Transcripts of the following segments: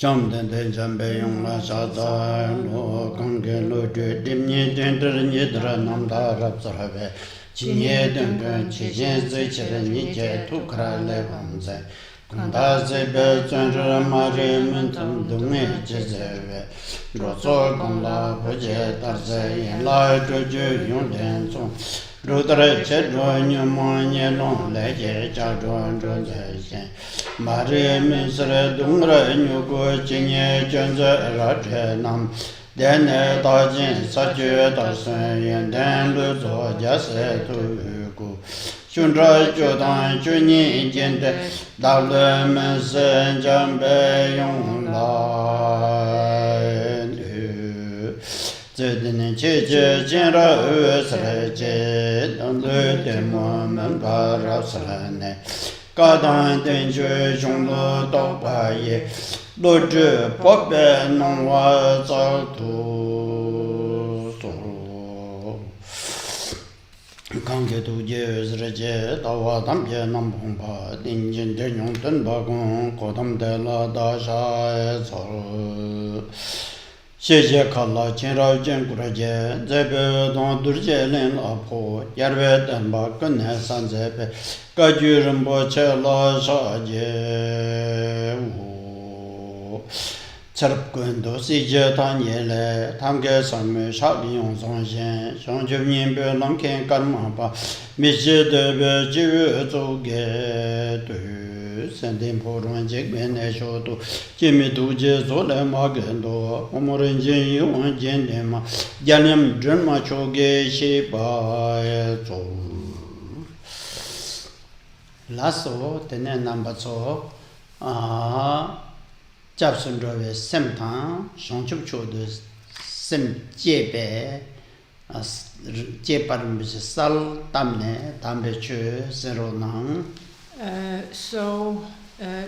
Jamden de Jambe Yong La Shaza, Lo Kange Lo Dimni Dender Nidra Namda Rapsarave, Chinye Dungan, Chijen Zichel Nije, Tukra Levanze, Kundaze Belchandra Mare Mentum Dunge Jezeve, Rosso Kunda Poje Tarze, La Joju Yonden Song. Rudra Chedro Nyamanya Long Lege Chadron Jonze Mare Misre Dungra Nyugo Chinye Jonze Raje Nam Dene Dajin Sache Dasen Yenden Luzo Jase Tugu Shundra Jodan Chuni Jende Dable Mesen Jambe Yong Lai Zedin Cheche Jenra Usreje Dandu Demo Membara Salane Kadan Denju Jonglo Dokpaye Loju Pope Nongwa Zaltu Soro Kange Duje Usreje Dawa Damje Nampongpa Dinjin Denyong Tenbagon Kodam De La Dasha Soro Sheje Kala Chenra Jenkuraje, Zebe Don Durje Len Apo, Yarve Tenba Kune San Zebe, Gaju Rinpoche La Shaje Charp Gundo Sije Tanyele, Tamge Samu Shabi Yong Song Shen, Shangju Nyinbe Langken Karmapa, Mishe Debe Jivu Zoge Tu. Sending Poron Jigben Eshoto, Jimmy Duje Zola Magendo, Omoranjin Yuan Jendema, Janim Drama Choge Shiba Lasso, Tene number so, Japson Drove Semtan, Shonchup Chodus, Sem Jebe, Jeparum Sal, Tamne, Tambechu, Seronang. So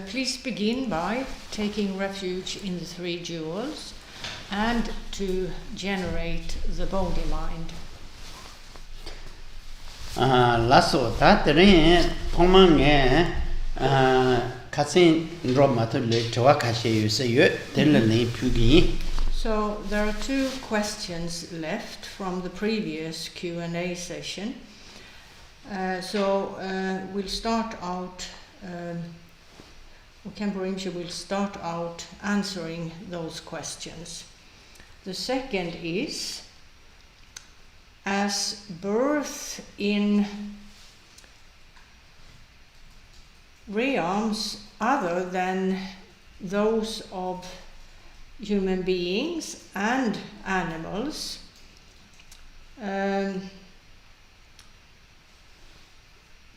please begin by taking refuge in the three jewels and to generate the body mind. Lasso tatrin Tomange Kasin Romatule Tawakashi Yusayu, Telani Pugi. So there are two questions left from the previous Q&A session. We'll start out, Khenpo Rinpoche will start out answering those questions. The second is, as birth in realms other than those of human beings and animals,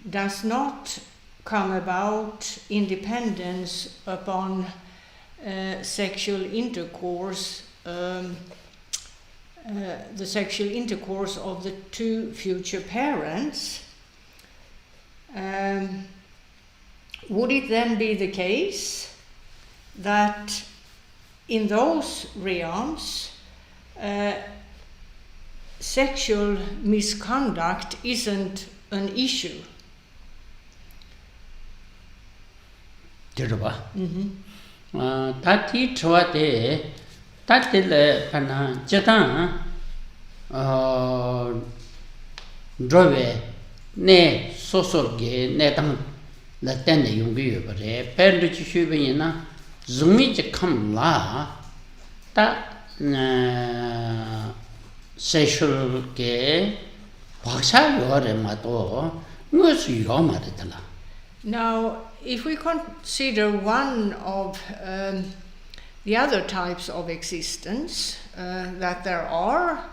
does not come about independence upon sexual intercourse, the sexual intercourse of the two future parents. Would it then be the case that in those realms sexual misconduct isn't an issue? Tati Chwate Tatile Pana Jatan Drove Ne Sosorge Netan La Tende Yungu Perluchi Shubina Zumi Kam La Ta Sexual Ge Paksha Yore Mato Musu Yomaritala. Now, if we consider one of the other types of existence that there are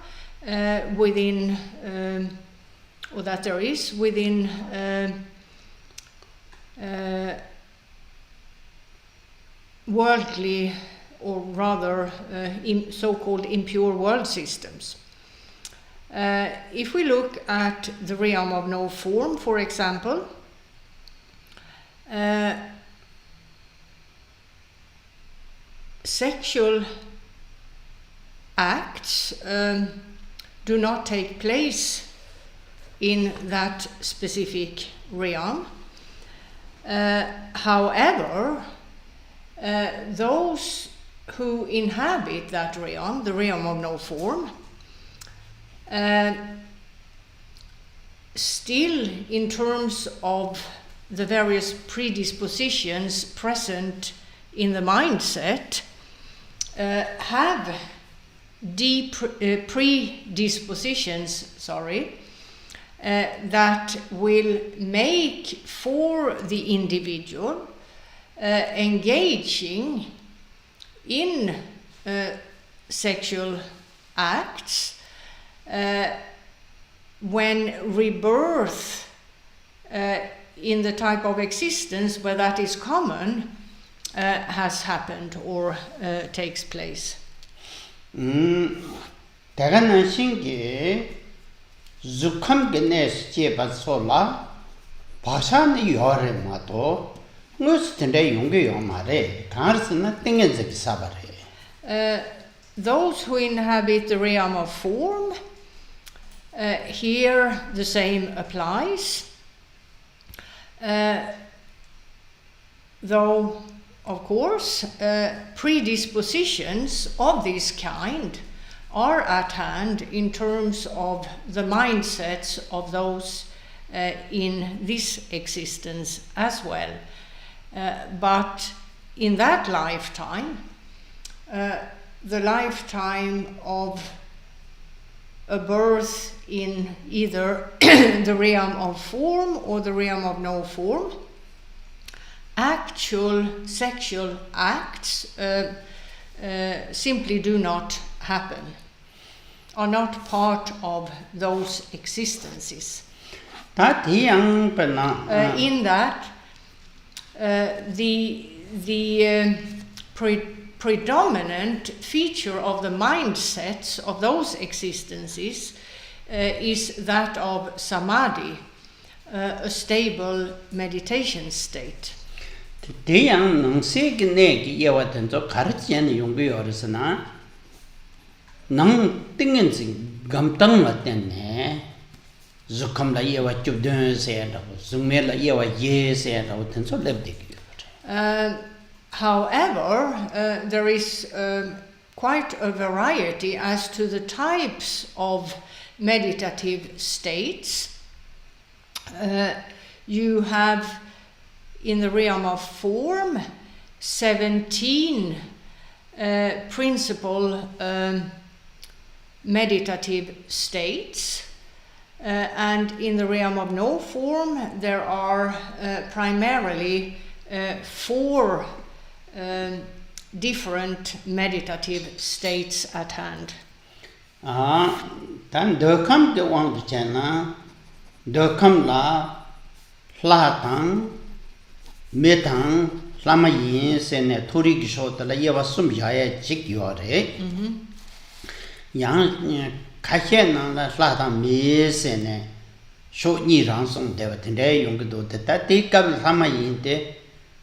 within, or that there is within worldly, or rather so-called impure world systems. If we look at the realm of no form, for example, sexual acts do not take place in that specific realm. However, those who inhabit that realm, the realm of no form, still in terms of the various predispositions present in the mindset, have predispositions, that will make for the individual engaging in sexual acts when rebirth in the type of existence where that is common has happened or takes place. 대가는 신기 zukham genes cheba sola bhasan yore mato ngus tende yongge yomare karsna tingen zek sabare. Those who inhabit the realm of form, here the same applies, though of course predispositions of this kind are at hand in terms of the mindsets of those in this existence as well. But in that lifetime, the lifetime of a birth in either the realm of form or the realm of no form, actual sexual acts simply do not happen, are not part of those existences. In that, the predominant feature of the mindsets of those existences is that of samadhi, a stable meditation state. nang tingen sing gam tang la ten ne zukham la yewa chubden se da zume la yewa ye se da ten so leb dik. However, there is quite a variety as to the types of meditative states. You have in the realm of form 17 principal meditative states, and in the realm of no form there are primarily 4 different meditative states at hand. Then dokam de wang chena dokam la hla tang me tang lama yin se ne thori gi sho la yewa sum ya ye jik yo re yang ka he na la hla tang me se ne sho ni rang song de wa de yong ge do de ta de ka lama yin de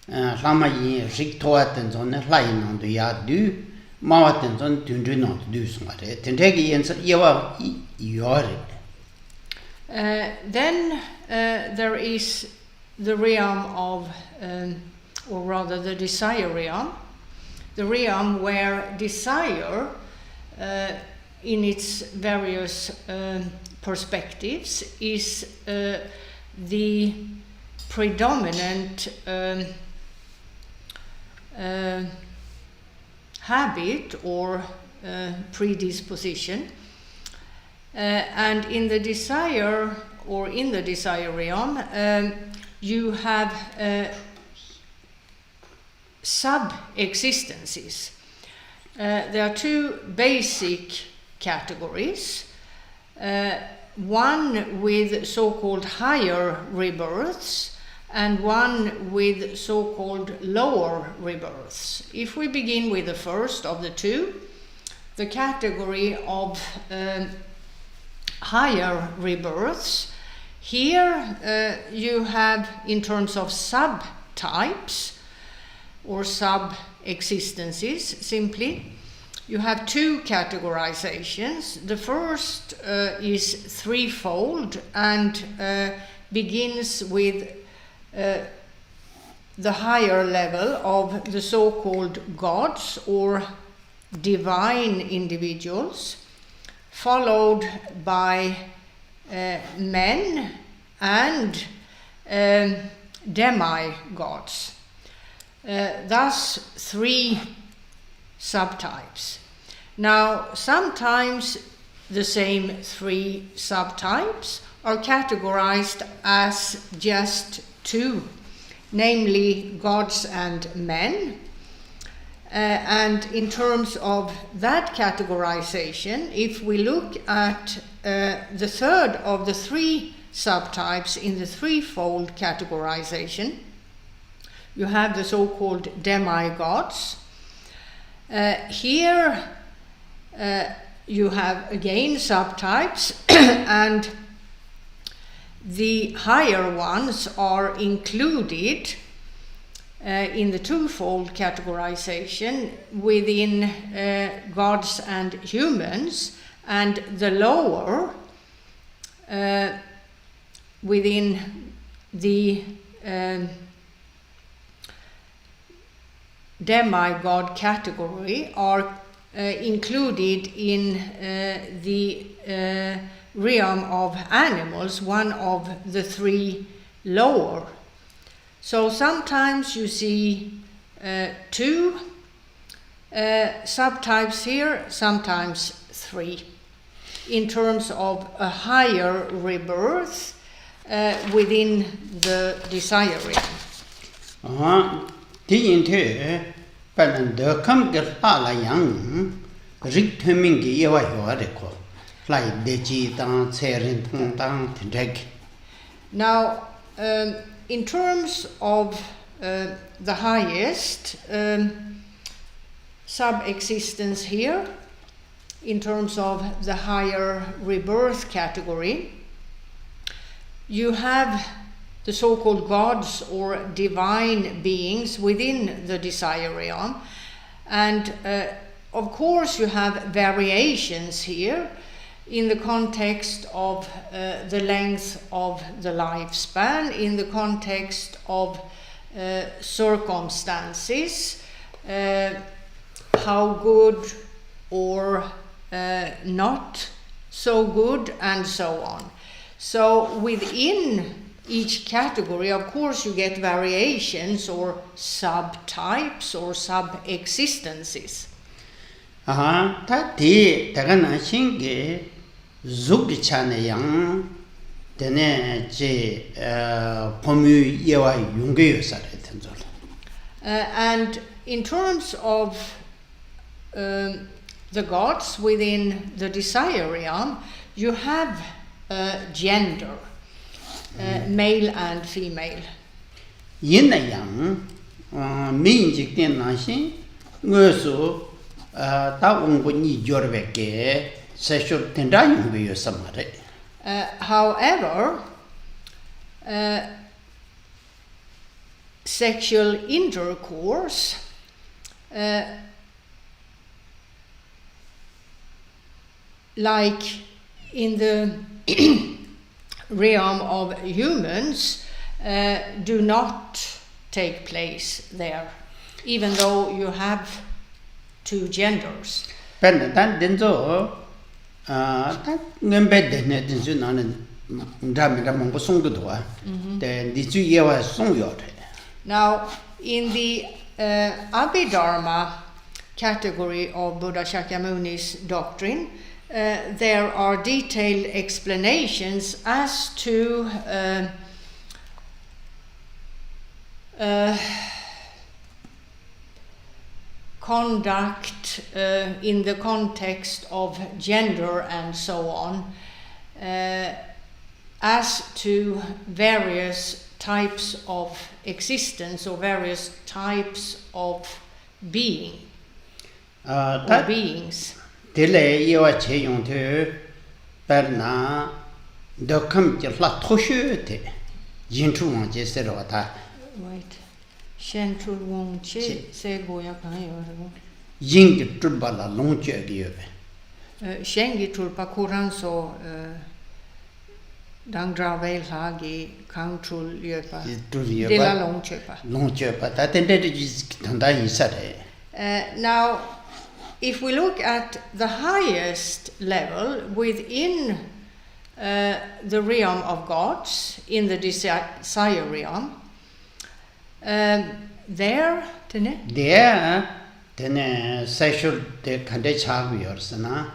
lama yin rik to wa den zon ne hla yin nang de ya du ma wa den zon dun dun nang du song re de ge yin se yewa yo re. Then there is the realm of, or rather the desire realm, the realm where desire in its various perspectives is the predominant habit or predisposition. And in the desire or in the desire realm, you have sub-existences. There are 2 basic categories, one with so-called higher rebirths and one with so-called lower rebirths. If we begin with the first of the 2, the category of higher rebirths, here you have, in terms of subtypes or sub-existences simply, you have 2 categorizations. The first is threefold and begins with the higher level of the so-called gods or divine individuals, followed by men and demigods. Thus, 3 subtypes. Now, sometimes the same 3 subtypes are categorized as just 2, namely gods and men. And in terms of that categorization, if we look at the third of the 3 subtypes in the threefold categorization, you have the so-called demigods. Here you have again subtypes, and the higher ones are included in the twofold categorization within gods and humans, and the lower within the demigod category are included in the realm of animals, one of the 3 lower. So sometimes you see 2 subtypes here, sometimes 3, in terms of a higher rebirth within the desire realm. Now, in terms of the highest sub-existence here, in terms of the higher rebirth category, you have the so-called gods or divine beings within the desire realm. And of course you have variations here in the context of the length of the lifespan, in the context of circumstances, how good or not so good, and so on. So within each category, of course, you get variations or subtypes or sub-existences. And in terms of the gods within the desire realm, you have gender, male and female. However, sexual intercourse like in the realm of humans do not take place there, even though you have 2 genders. Now, in the Abhidharma category of Buddha Shakyamuni's doctrine, there are detailed explanations as to conduct in the context of gender and so on, as to various types of existence or various types of being or beings. Right. Shentrul Wong Che Sego Ying Turbala Longche Shengi Tulpa Kuranso Dang dra vel hagi kang trul yepa. Trul yepa. De la long chepa. Long chepa. Ta tende de tanda yisare. Now, if we look at the highest level within the realm of gods, in the desire realm, there, sexual de kande chagwi yorsana.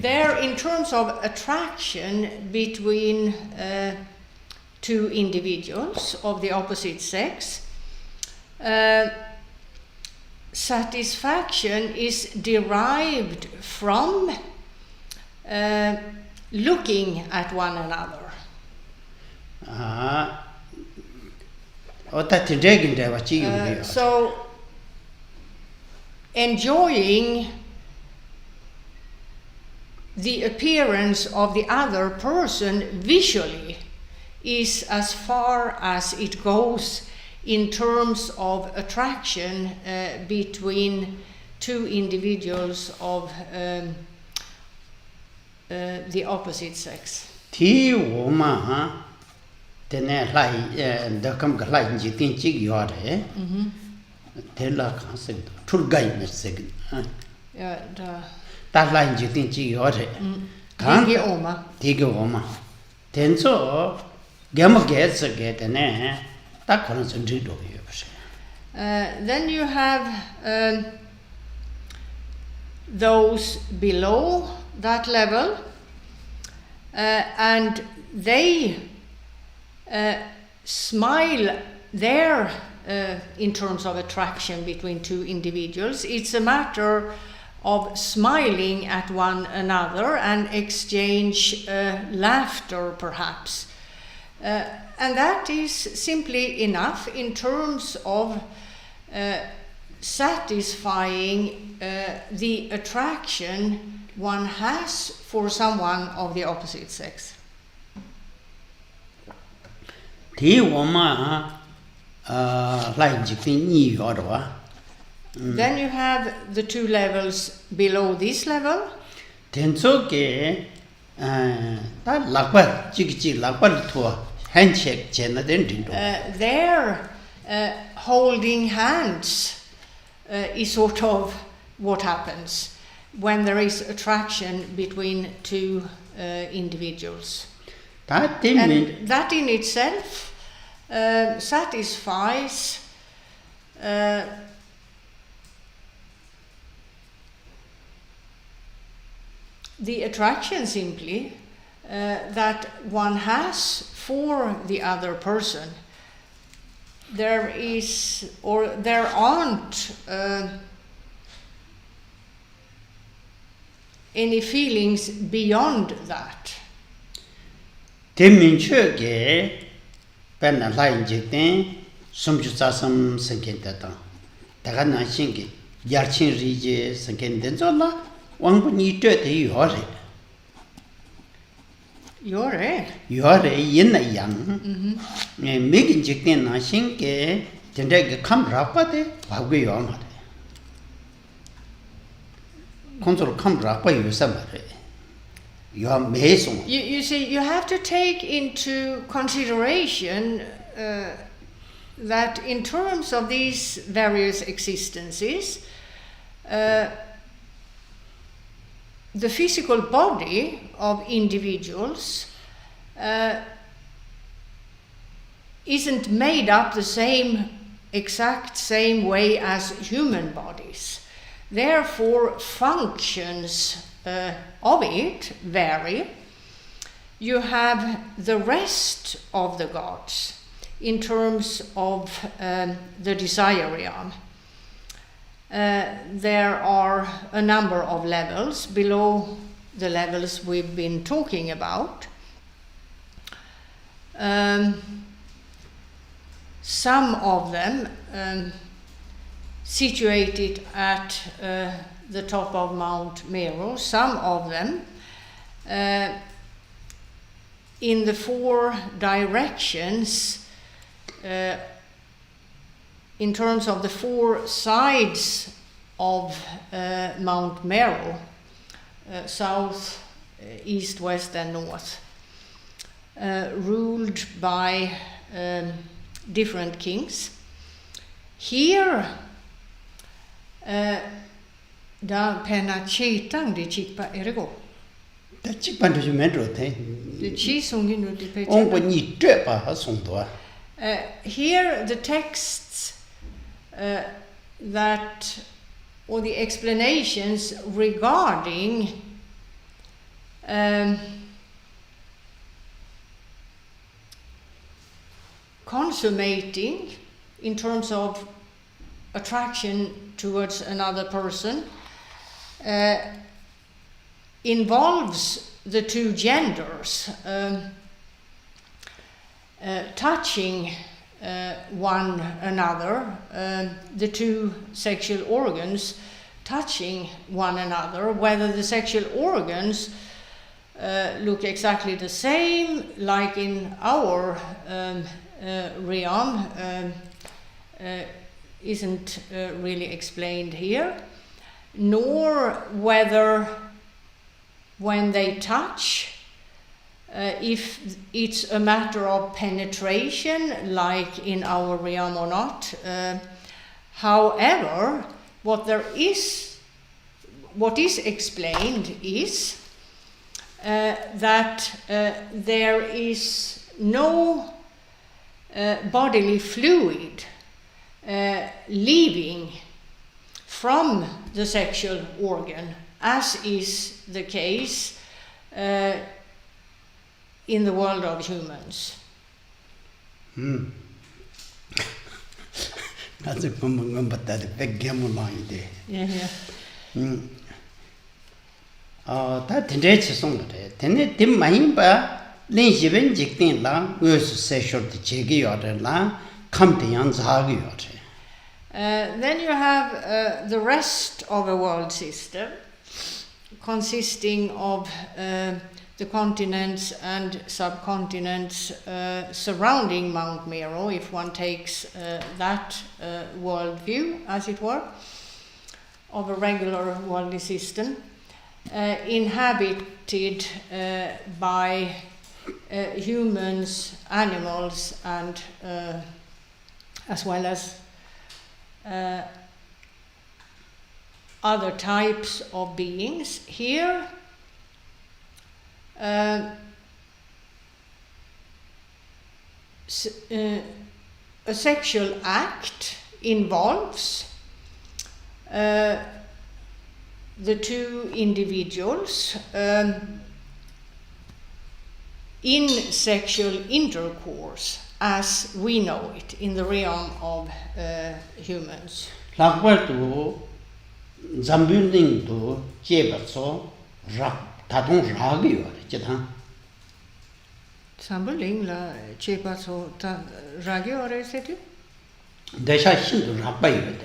There, in terms of attraction between two individuals of the opposite sex, satisfaction is derived from looking at one another. So, enjoying the appearance of the other person visually is as far as it goes in terms of attraction between two individuals of the opposite sex. Then you have those below that level, and they smile there in terms of attraction between two individuals. It's a matter of smiling at one another and exchange laughter, perhaps. And that is simply enough in terms of satisfying the attraction one has for someone of the opposite sex. Then you have the two levels below this level. There, holding hands is sort of what happens when there is attraction between two individuals. And that in itself satisfies the attraction simply that one has for the other person. There aren't any feelings beyond that. You're yin yang. Making chicken, I think, Jänner come rapid, Pagui on. Consul come rapid, you somebody. You are mason. You see, you have to take into consideration that in terms of these various existences, the physical body of individuals isn't made up the exact same way as human bodies. Therefore, functions of it vary. You have the rest of the gods in terms of the desire realm. There are a number of levels below the levels we've been talking about. Some of them situated at the top of Mount Meru, some of them in the four directions in terms of the four sides of Mount Meru, south, east, west, and north, ruled by different kings. Here, da pena chetang di chikpa ergo. Da chikpa de metro te. The chi sungin di pe. Ni trepa ha song do. Here the texts that, or the explanations regarding consummating in terms of attraction towards another person involves the two genders touching one another, the two sexual organs touching one another, whether the sexual organs look exactly the same, like in our realm, isn't really explained here, nor whether when they touch, if it's a matter of penetration, like in our realm or not. However, what is explained is that there is no bodily fluid leaving from the sexual organ, as is the case in the world of humans. That's a common but that a big game line there. Yeah. That tendency song then Tim Mahimba, Lin Shiven Jiktin La, was sexual to Chegi or La, come to Yan Zagi or. Then you have the rest of a world system, consisting of the continents and subcontinents surrounding Mount Meru, if one takes that world view, as it were, of a regular worldly system, inhabited by humans, animals, and as well as other types of beings. Here, a sexual act involves the two individuals in sexual intercourse, as we know it in the realm of humans. Zambuling to Jebatso, Tatung Ragi or Jetan. Sambuling la Jebatso Ragi or Seti? Desha Shin to Rabai.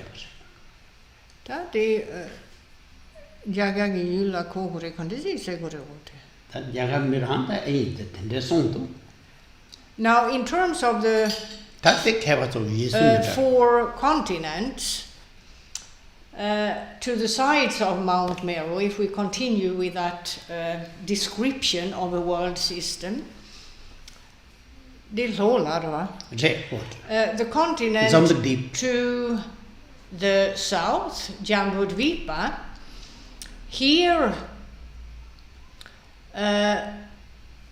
Tadi Jagagi la Kogure Condisi Segure. That Jagam Miranda ate and the song. Now, in terms of the four continents, to the sides of Mount Meru, if we continue with that description of a world system, the continent to the south, Jambudvipa, here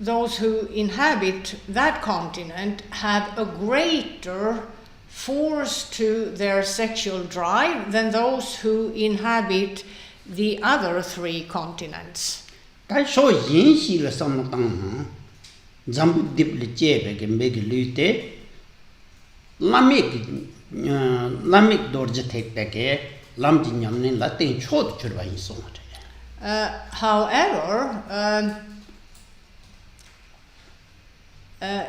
those who inhabit that continent have a greater force to their sexual drive than those who inhabit the other three continents. However,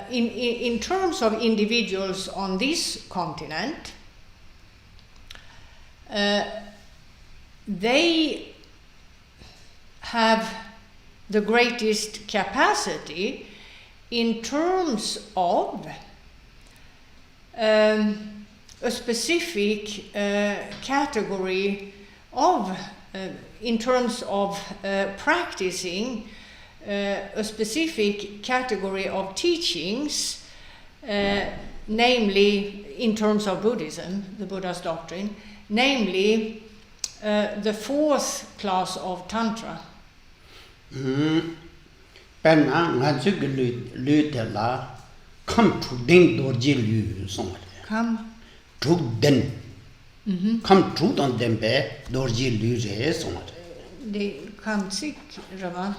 in terms of individuals on this continent, they have the greatest capacity in terms of a specific category of in terms of practicing a specific category of teachings, namely, in terms of Buddhism, the Buddha's doctrine, namely the fourth class of Tantra. Penna ngaju lu de la come to ding dorji lu song. Come to den. Come to don dembe dorji lu re song. The come sick, Rama.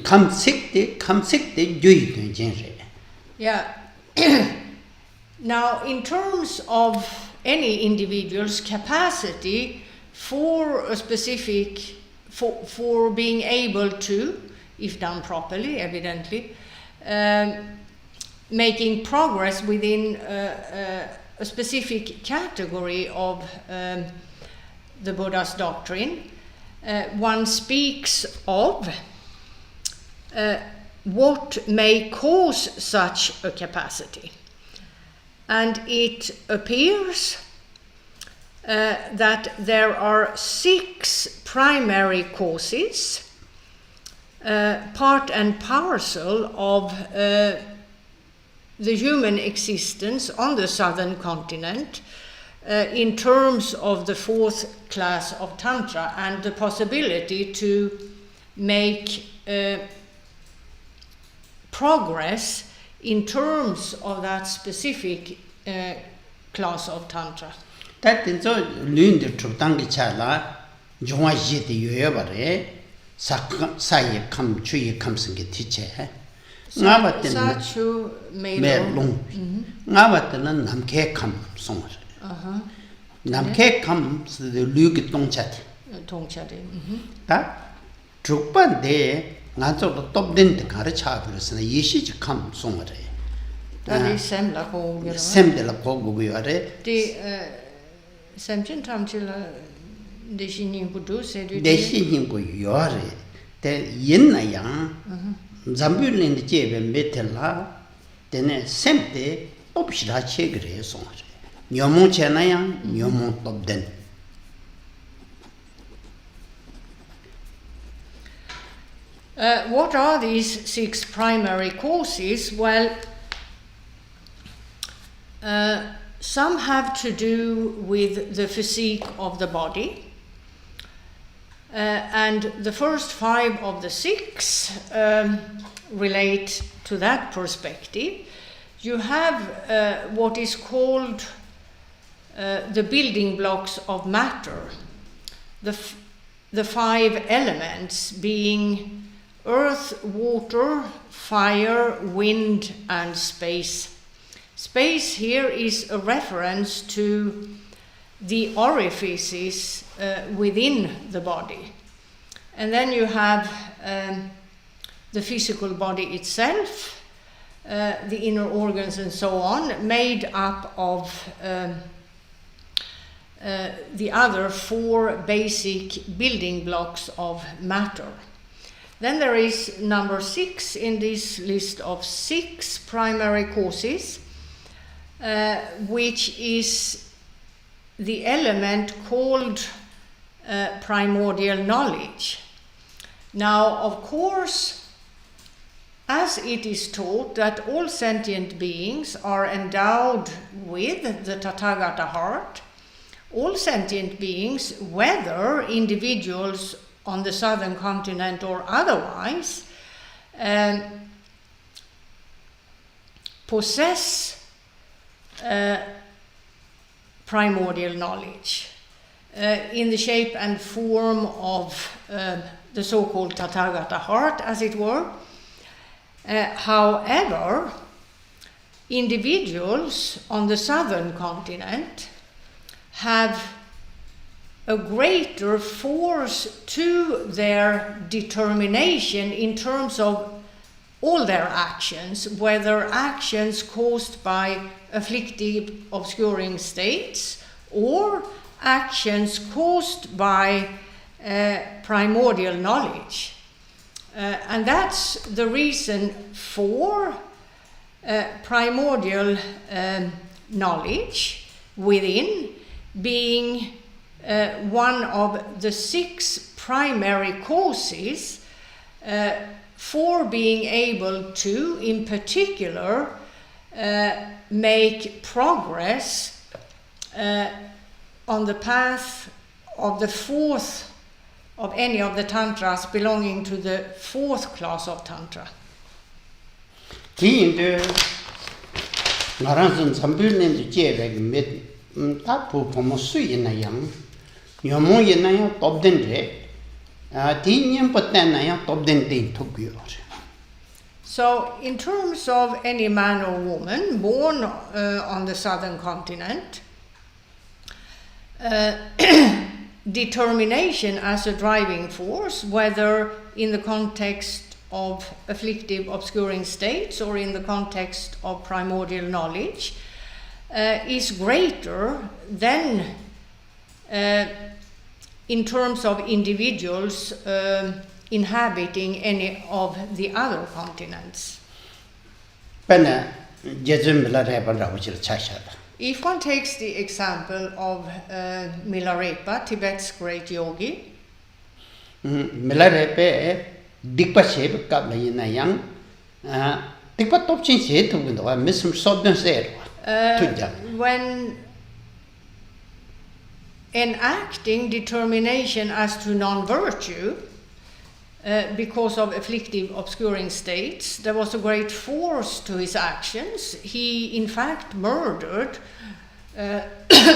Come sick de jui den jin re. Yeah. Now, in terms of any individual's capacity for a specific, for being able to, if done properly, evidently, making progress within a specific category of the Buddha's doctrine, one speaks of what may cause such a capacity. And it appears that there are 6 primary causes, part and parcel of the human existence on the southern continent in terms of the fourth class of Tantra and the possibility to make progress in terms of that specific class of Tantra. That is so learn the Trutangi Chala, Juma Yeti Yuevare, Saye come Chui comes and get teacher. Sachu Melung. Navatan Namke come somewhere. Namke comes the Luke Tongchat. Tongchat. That Trupan de Nazo the top dent Karachabras and the Yishi come somewhere. That is Semla Kog. Sem de la Poguare. The Semchin Tamchilla de Shinin Budu said De Shinin Yore. The Yin Yang Zambul in the Jeb and Betela, then Semte Opshira Chegre song. Yomo Chanayang, Yomo Top Den. What are these 6 primary causes? Well, some have to do with the physique of the body, and the first 5 of the 6 relate to that perspective. You have what is called the building blocks of matter, the 5 elements being earth, water, fire, wind, and space. Space here is a reference to the orifices within the body. And then you have the physical body itself, the inner organs and so on, made up of the other 4 basic building blocks of matter. Then there is number 6 in this list of 6 primary causes, which is the element called primordial knowledge. Now, of course, as it is taught that all sentient beings are endowed with the Tathagata heart, all sentient beings, whether individuals on the southern continent or otherwise, possess primordial knowledge in the shape and form of the so-called Tathagata heart, as it were. However, individuals on the southern continent have a greater force to their determination in terms of all their actions, whether actions caused by afflictive obscuring states or actions caused by primordial knowledge. And that's the reason for primordial knowledge within being one of the 6 primary causes for being able to, in particular, make progress on the path of the fourth of any of the tantras belonging to the fourth class of tantra. So, in terms of any man or woman born on the southern continent, determination as a driving force, whether in the context of afflictive obscuring states or in the context of primordial knowledge, is greater than in terms of individuals inhabiting any of the other continents. If one takes the example of Milarepa, Tibet's great yogi, Milarepa dikpa shebe kabla yina yang dikpa topchin she tu gundo wa misum sobden se when enacting determination as to non-virtue because of afflictive obscuring states, there was a great force to his actions. He in fact murdered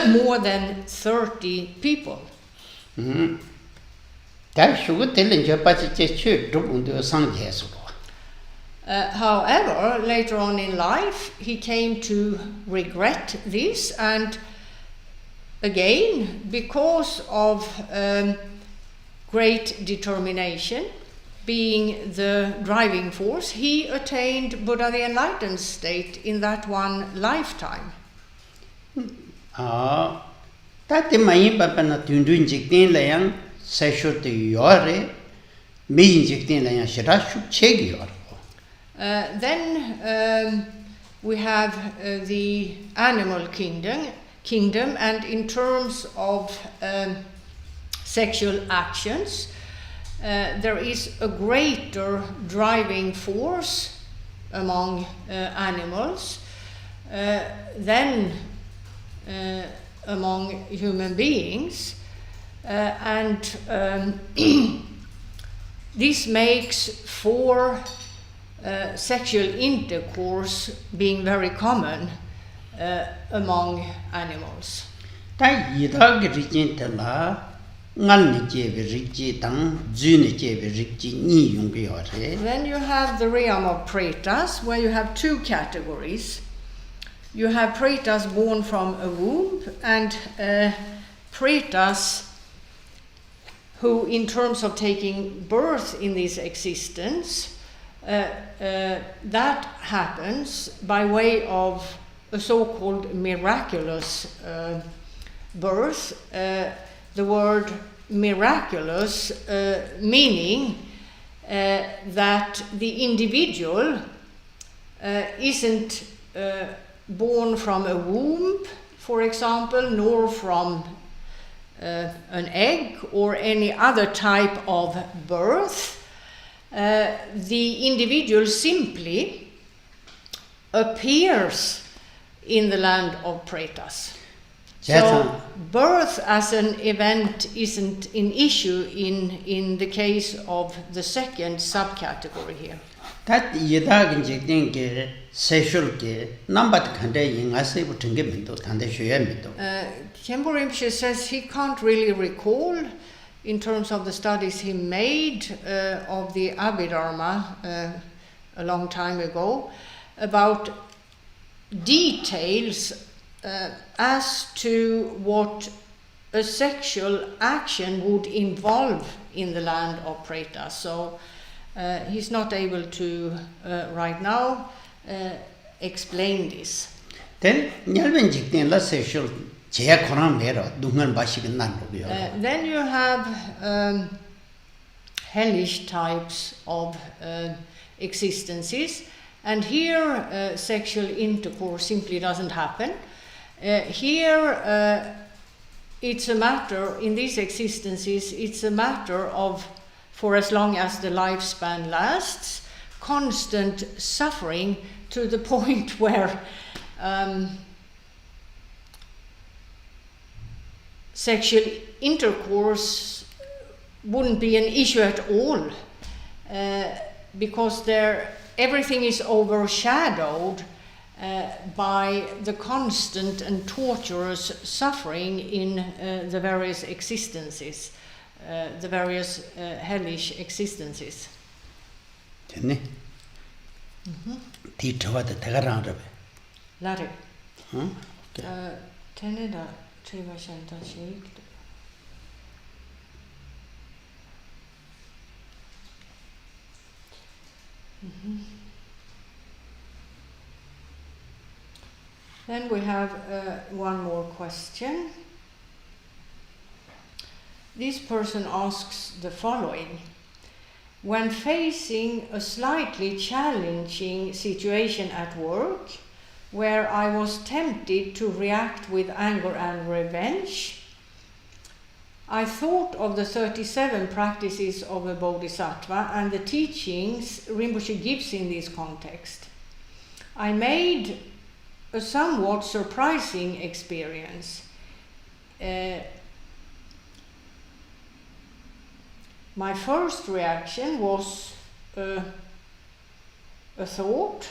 more than 30 people. However, later on in life, he came to regret this, and again, because of great determination being the driving force, he attained Buddha the Enlightened state in that one lifetime. Then we have the animal kingdom, and in terms of sexual actions, there is a greater driving force among animals than among human beings, and this makes for sexual intercourse being very common among animals. Then you have the realm of pretas, where you have two categories. You have pretas born from a womb, and pretas who, in terms of taking birth in this existence, that happens by way of a so-called miraculous birth. The word miraculous meaning that the individual isn't born from a womb, for example, nor from an egg or any other type of birth. The individual simply appears in the land of pretas. So birth as an event isn't an issue in the case of the second subcategory here. That yidagin jigding ge sexual ge number khande yinga se bu tenge mendo thande shoye mendo. Khenpo Rinpoche says he can't really recall, in terms of the studies he made of the Abhidharma a long time ago, about details as to what a sexual action would involve in the land of pretas. So he's not able to right now explain this. Then nyalben jikten la sexual che khonam mero dungan bashig nan lo. Then you have hellish types of existences, and here sexual intercourse simply doesn't happen. Here it's a matter, in these existences, it's a matter of, for as long as the lifespan lasts, constant suffering to the point where sexual intercourse wouldn't be an issue at all, because everything is overshadowed by the constant and torturous suffering in the various existences, the various hellish existences. 됐네. 뒤쳐와도 대가라라베. Lare. 응? 오케이. 테네다 트리바샨타식. Then we have one more question. This person asks the following. When facing a slightly challenging situation at work, where I was tempted to react with anger and revenge, I thought of the 37 practices of a Bodhisattva and the teachings Rinpoche gives in this context. I made a somewhat surprising experience. My first reaction was a thought,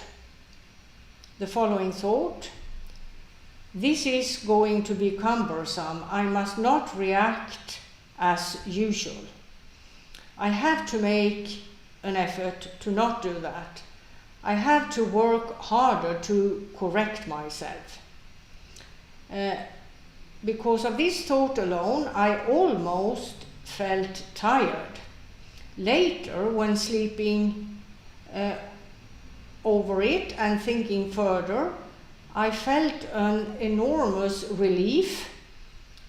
the following thought: this is going to be cumbersome. I must not react as usual. I have to make an effort to not do that. I have to work harder to correct myself. Because of this thought alone, I almost felt tired. Later, when sleeping over it and thinking further, I felt an enormous relief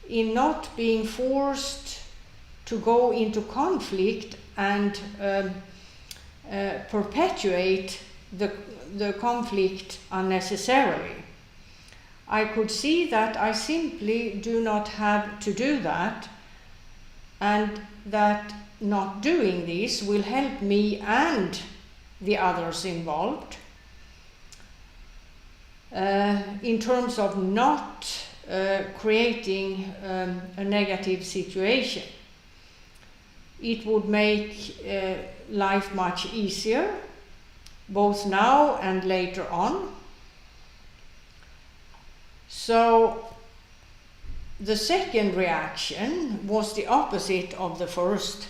in not being forced to go into conflict and perpetuate the conflict unnecessarily. I could see that I simply do not have to do that, and that not doing this will help me and the others involved in terms of not creating a negative situation. It would make life much easier, both now and later on. So the second reaction was the opposite of the first.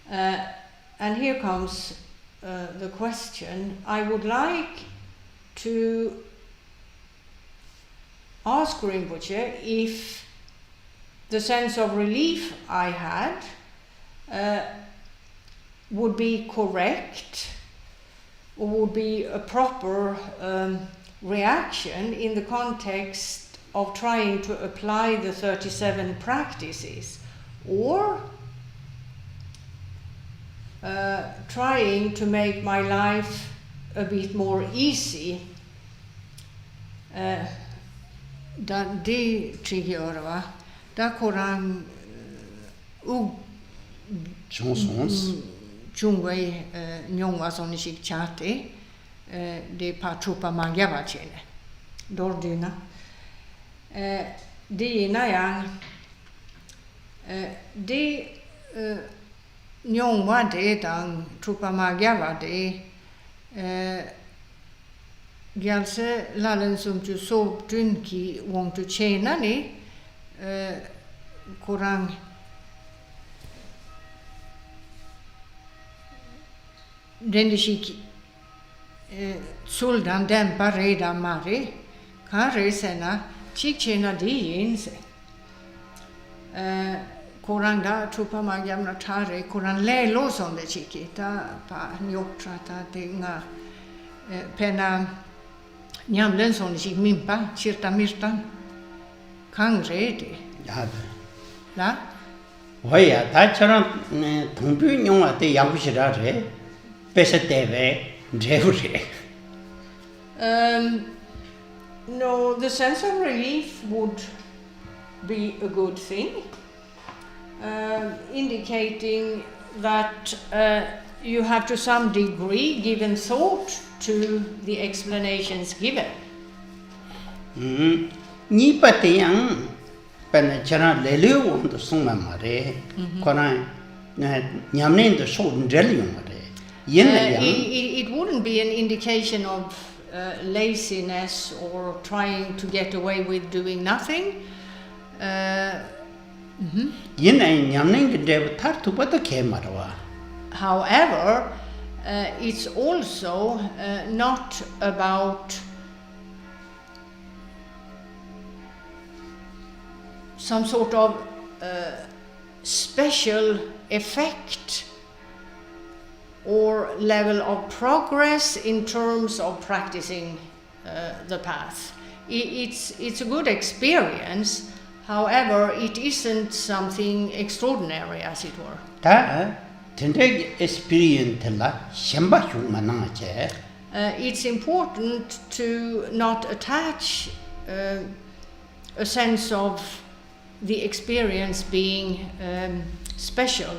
And here comes the question. I would like to ask Rinpoche if the sense of relief I had would be correct, or would be a proper reaction in the context of trying to apply the 37 practices, or trying to make my life a bit more easy. Da det tycker jag va. Da korang chungwei nyongwa soni shik chate de pachupa mangyava chene dordyna de na yang de nyongwa de dang chupa mangyava de gyalse lalen sum chu sob dun ki wong tu chena ni korang Rendishik suldan dämpa redan mari kan resena chikchena diinse koran da trupa magyamna tare koran lelo som det chikita pa nyotrata tinga pena nyamlen som chik mimpa chirta mirtan kan redi 야. la 뭐야? 다처럼 동부용화 때 양부시라래. 뺏어 때에 제우래. No, the sense of relief would be a good thing, indicating that you have to some degree given thought to the explanations given. Nipa teyang pena chana leleu wondu sungma mare, kona nyamnen de shod drelium mare. It wouldn't be an indication of laziness or trying to get away with doing nothing. However, it's also not about some sort of special effect or level of progress in terms of practicing the path. It's a good experience, however, it isn't something extraordinary, as it were. It's important to not attach a sense of the experience being special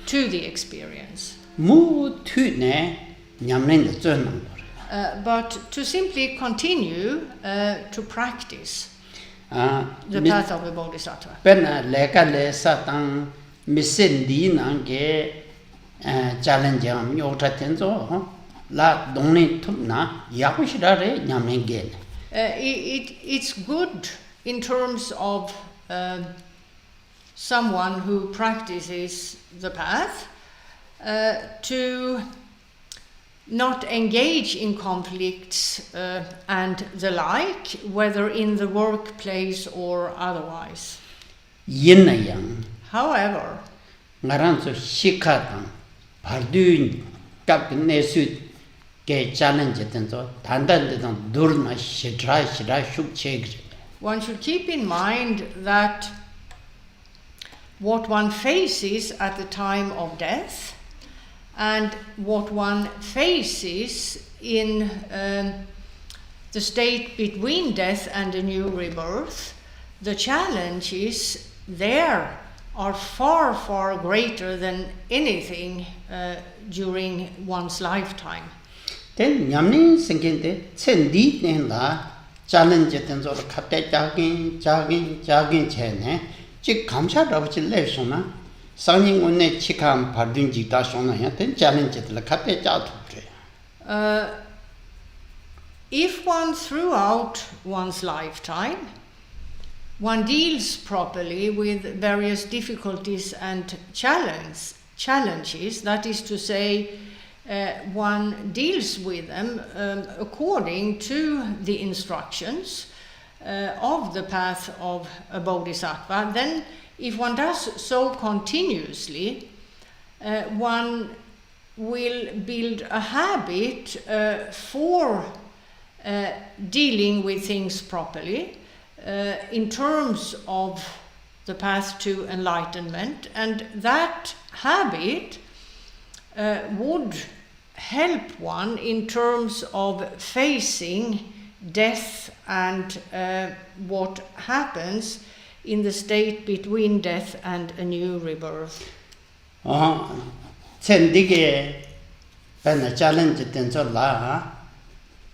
to the experience. But to simply continue to practice the path of a Bodhisattva. It's good in terms of someone who practices the path to not engage in conflicts and the like, whether in the workplace or otherwise. However, one should keep in mind that what one faces at the time of death and what one faces in the state between death and a new rebirth, the challenges there are far, far greater than anything during one's lifetime. Then nyamni singente tsendi nenla challenge tenzo khapte jagin chene 직 감사하다고 레소나 상인 원내 치감 받은 지다 소나야 된 챌린지들 카페 짜투래. If one throughout one's lifetime one deals properly with various difficulties and challenges, that is to say, one deals with them according to the instructions of the path of a Bodhisattva, then if one does so continuously, one will build a habit for dealing with things properly in terms of the path to enlightenment, and that habit would help one in terms of facing death and what happens in the state between death and a new rebirth. 첸디게 벤나 챌린지 텐저라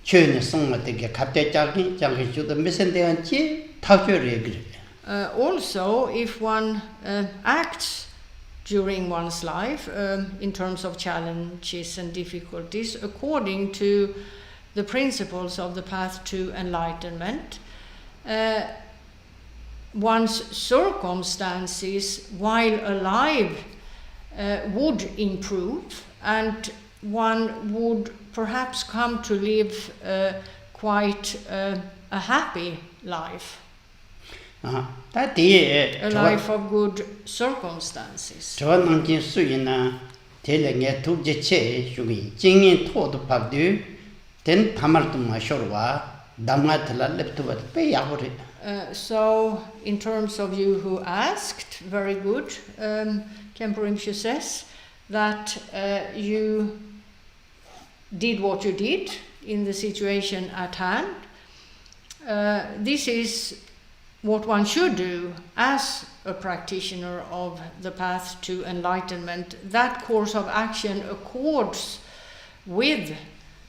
chöne songma tege kapte jagi juda mesendeanchi takyore gre. Also, if one acts during one's life in terms of challenges and difficulties according to the principles of the path to enlightenment, one's circumstances while alive would improve, and one would perhaps come to live quite a happy life. A life of good circumstances. So, in terms of you who asked, very good, Khenpo Rinpoche says that you did what you did in the situation at hand. This is what one should do as a practitioner of the path to enlightenment, that course of action accords with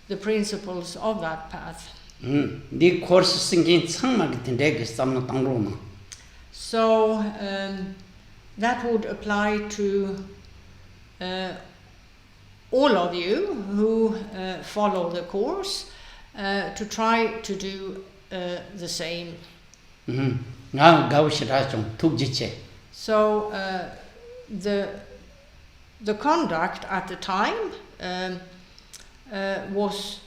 the principles of that path. The course singing some. So that would apply to all of you who follow the course, to try to do the same. So the conduct at the time was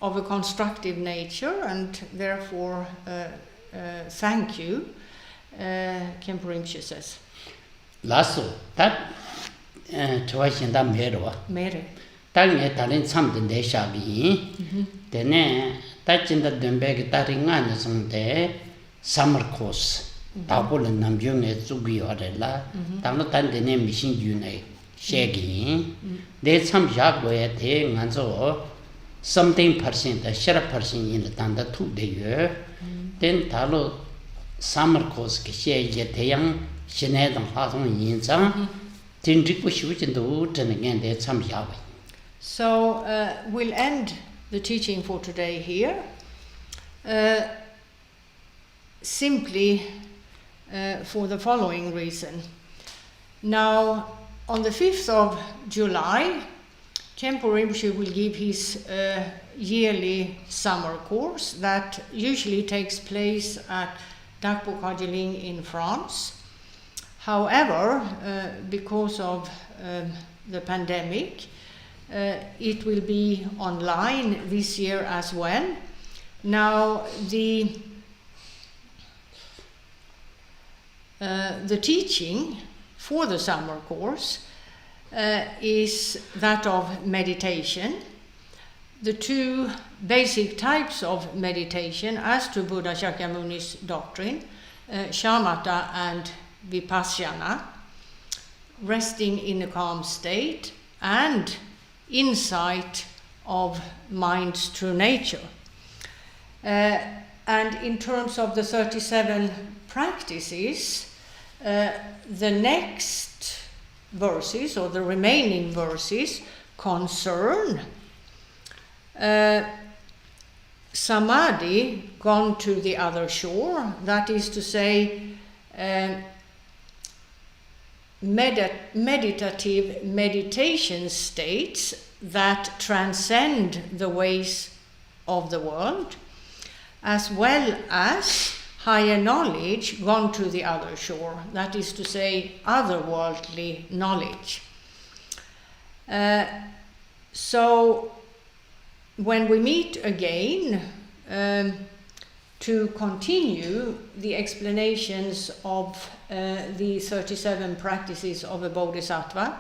of a constructive nature, and therefore thank you, Khenpo Rinpoche says. Lasso, that tuition that Mere. Tang Talin something they shall be. Then touching the Dumbeg Taringan someday summer course. Tabul and Namjung at Zugi or La, Tanotan the name machine June, Shaggy. There's some job where they and so something percent, a share person in the Tanda 2 the year. Then Talo summer course, Shag Yetayang, Shened and Hathon Yinza. Then Rinpoche which in the wood and again there's some job. So we'll end the teaching for today here. Simply for the following reason. Now, on the 5th of July, Khenpo Rinpoche will give his yearly summer course that usually takes place at Dakpo Khajiling in France. However, because of the pandemic, it will be online this year as well. Now, the teaching for the summer course is that of meditation. The two basic types of meditation, as to Buddha Shakyamuni's doctrine, shamatha and vipassana, resting in a calm state, and insight of mind's true nature. And in terms of the 37 practices, the next verses, or the remaining verses, concern samadhi gone to the other shore, that is to say, meditative meditation states that transcend the ways of the world, as well as higher knowledge gone to the other shore, that is to say, otherworldly knowledge. So when we meet again to continue the explanations of the 37 practices of a Bodhisattva,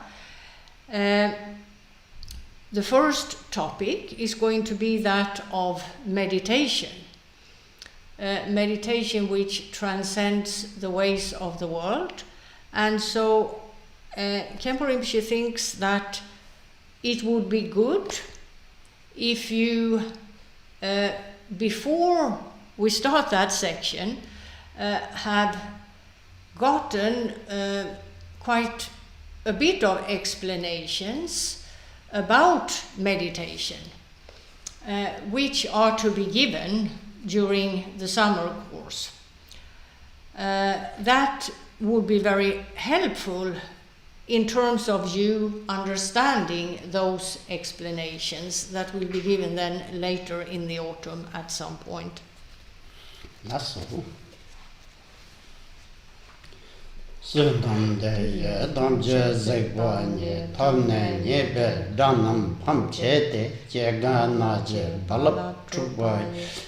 the first topic is going to be that of meditation. Meditation which transcends the ways of the world. And so Khenpo Rinpoche thinks that it would be good if you, before we start that section, had gotten quite a bit of explanations about meditation, which are to be given during the summer course. That would be very helpful in terms of you understanding those explanations that will be given then later in the autumn at some point. That's so. Sudam de dam je zegwa ni tham ne ye be danam pham che de je ga na je balap chubwa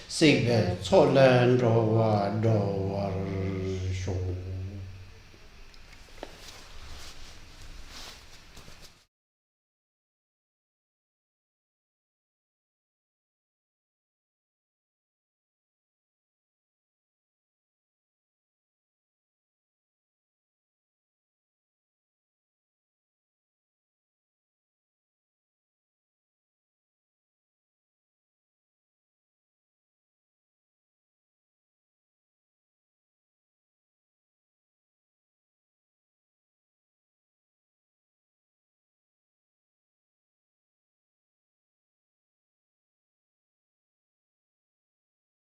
sig be cholen ro wa do war sho